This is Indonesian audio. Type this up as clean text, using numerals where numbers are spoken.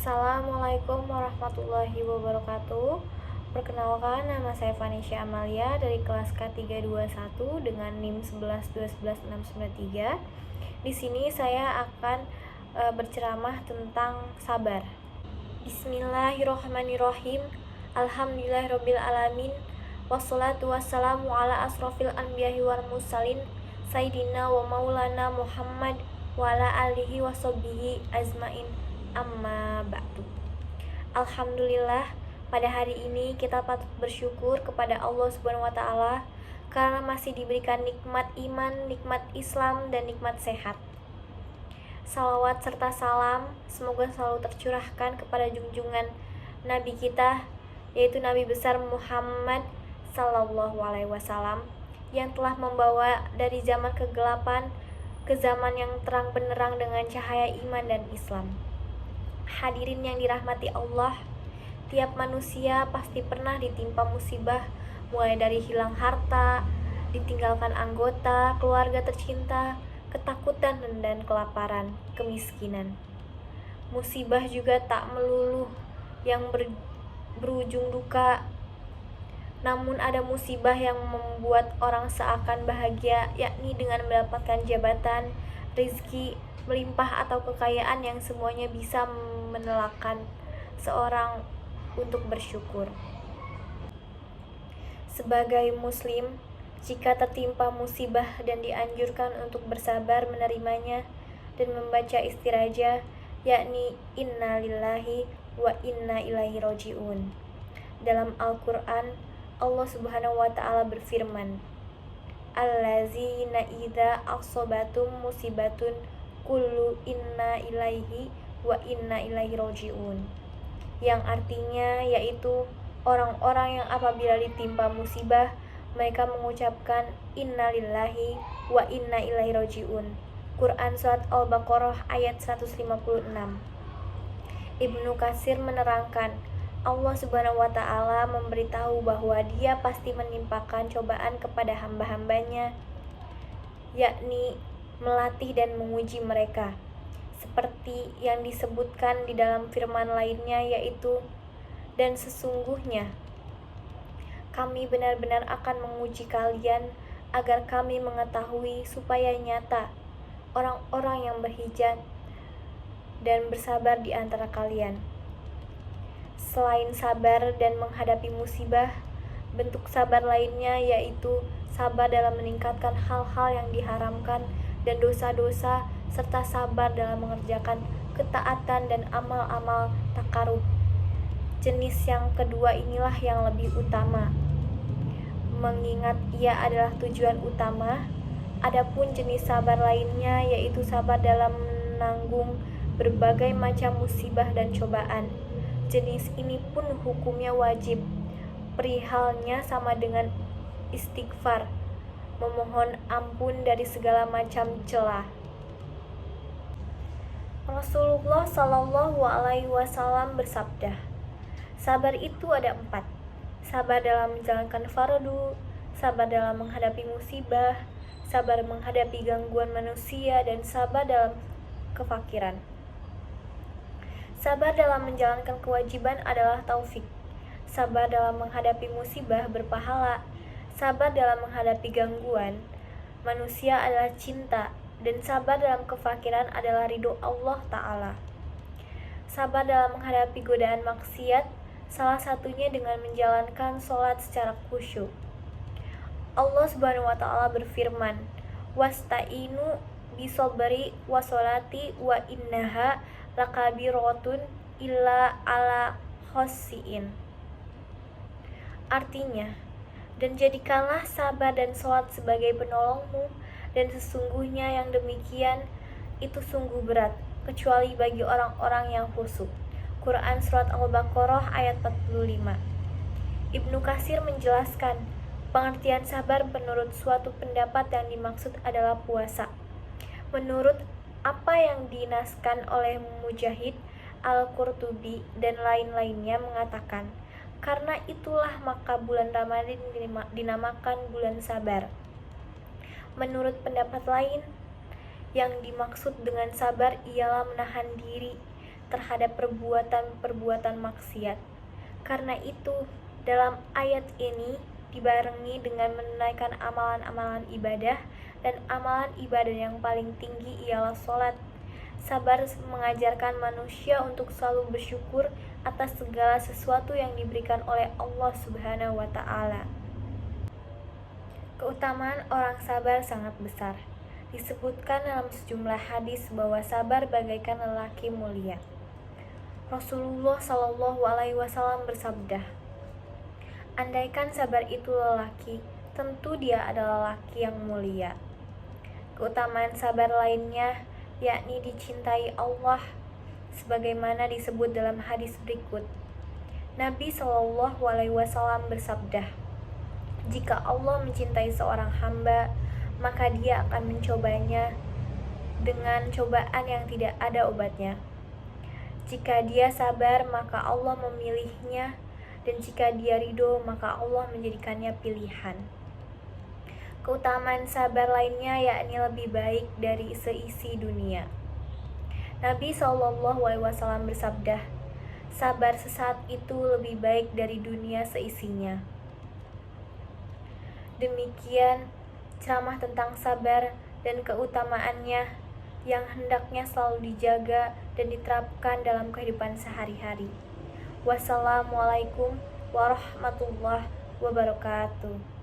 Assalamualaikum warahmatullahi wabarakatuh. Perkenalkan, nama saya Vanisha Amalia dari kelas K321 dengan NIM 112119693. Di sini saya akan berceramah tentang sabar. Bismillahirrahmanirrahim. Alhamdulillahirabbil alamin. Wassalatu wassalamu ala asrofil anbiya'i wal mursalin Sayyidina wa maulana Muhammad wa ala alihi wa sahbihi azmain. Amma ba'du. Alhamdulillah, pada hari ini kita patut bersyukur kepada Allah Subhanahu wa taala karena masih diberikan nikmat iman, nikmat Islam, dan nikmat sehat. Salawat serta salam semoga selalu tercurahkan kepada junjungan Nabi kita, yaitu Nabi besar Muhammad sallallahu alaihi wasallam, yang telah membawa dari zaman kegelapan ke zaman yang terang benderang dengan cahaya iman dan Islam. Hadirin yang dirahmati Allah, tiap manusia pasti pernah ditimpa musibah, mulai dari hilang harta, ditinggalkan anggota, keluarga tercinta, ketakutan dan kelaparan, kemiskinan. Musibah juga tak melulu yang berujung duka, namun ada musibah yang membuat orang seakan bahagia, yakni dengan mendapatkan jabatan, rezeki, melimpah atau kekayaan yang semuanya bisa menelakkan seorang untuk bersyukur. Sebagai muslim, jika tertimpa musibah dan dianjurkan untuk bersabar menerimanya dan membaca istiraja, yakni inna lillahi wa inna ilaihi roji'un. Dalam Al-Quran, Allah Subhanahu wa ta'ala berfirman, allazina idza asobatum musibatun kullu inna ilaihi wa inna ilaihi roji'un, yang artinya yaitu orang-orang yang apabila ditimpa musibah mereka mengucapkan inna lillahi wa inna ilaihi roji'un. Quran Surat Al-Baqarah ayat 156. Ibnu Katsir menerangkan, Allah Subhanahu wa ta'ala memberitahu bahwa Dia pasti menimpakan cobaan kepada hamba-hambanya, yakni melatih dan menguji mereka, seperti yang disebutkan di dalam firman lainnya, yaitu dan sesungguhnya kami benar-benar akan menguji kalian agar kami mengetahui supaya nyata orang-orang yang berhijab dan bersabar di antara kalian. Selain sabar dan menghadapi musibah, bentuk sabar lainnya yaitu sabar dalam meningkatkan hal-hal yang diharamkan dan dosa-dosa, serta sabar dalam mengerjakan ketaatan dan amal-amal takarub. Jenis yang kedua inilah yang lebih utama, mengingat ia adalah tujuan utama. Adapun jenis sabar lainnya yaitu sabar dalam menanggung berbagai macam musibah dan cobaan. Jenis ini pun hukumnya wajib. Perihalnya sama dengan istighfar, memohon ampun dari segala macam celah. Rasulullah Shallallahu alaihi wasallam bersabda, sabar itu ada 4. Sabar dalam menjalankan fardu, sabar dalam menghadapi musibah, sabar menghadapi gangguan manusia, dan sabar dalam kefakiran. Sabar dalam menjalankan kewajiban adalah taufik. Sabar dalam menghadapi musibah berpahala. Sabar dalam menghadapi gangguan manusia adalah cinta, dan sabar dalam kefakiran adalah ridho Allah Ta'ala. Sabar dalam menghadapi godaan maksiat, salah satunya dengan menjalankan sholat secara khusyuk. Allah Subhanahu wa ta'ala berfirman, wasta'inu bisobri wasolati wa innaha lakabiratun illa ala khosiin. Artinya, dan jadikanlah sabar dan sholat sebagai penolongmu, dan sesungguhnya yang demikian itu sungguh berat, kecuali bagi orang-orang yang khusyuk. Quran Surat Al-Baqarah ayat 45. Ibnu Katsir menjelaskan, pengertian sabar menurut suatu pendapat yang dimaksud adalah puasa. Menurut apa yang dinaskan oleh Mujahid, Al-Qurtubi, dan lain-lainnya mengatakan, karena itulah maka bulan Ramadan dinamakan bulan sabar. Menurut pendapat lain, yang dimaksud dengan sabar ialah menahan diri terhadap perbuatan-perbuatan maksiat. Karena itu, dalam ayat ini dibarengi dengan menunaikan amalan-amalan ibadah, dan amalan ibadah yang paling tinggi ialah sholat. Sabar mengajarkan manusia untuk selalu bersyukur atas segala sesuatu yang diberikan oleh Allah Subhanahu wa Ta'ala. Keutamaan orang sabar sangat besar. Disebutkan dalam sejumlah hadis bahwa sabar bagaikan lelaki mulia. Rasulullah Shallallahu Alaihi Wasallam bersabda, andaikan sabar itu lelaki, tentu dia adalah lelaki yang mulia. Keutamaan sabar lainnya yakni dicintai Allah, sebagaimana disebut dalam hadis berikut. Nabi Shallallahu Alaihi Wasallam bersabda, jika Allah mencintai seorang hamba, maka dia akan mencobanya dengan cobaan yang tidak ada obatnya. Jika dia sabar, maka Allah memilihnya, dan jika dia ridho, maka Allah menjadikannya pilihan. Keutamaan sabar lainnya yakni lebih baik dari seisi dunia. Nabi SAW bersabda, sabar sesaat itu lebih baik dari dunia seisinya. Demikian ceramah tentang sabar dan keutamaannya yang hendaknya selalu dijaga dan diterapkan dalam kehidupan sehari-hari. Wassalamualaikum warahmatullahi wabarakatuh.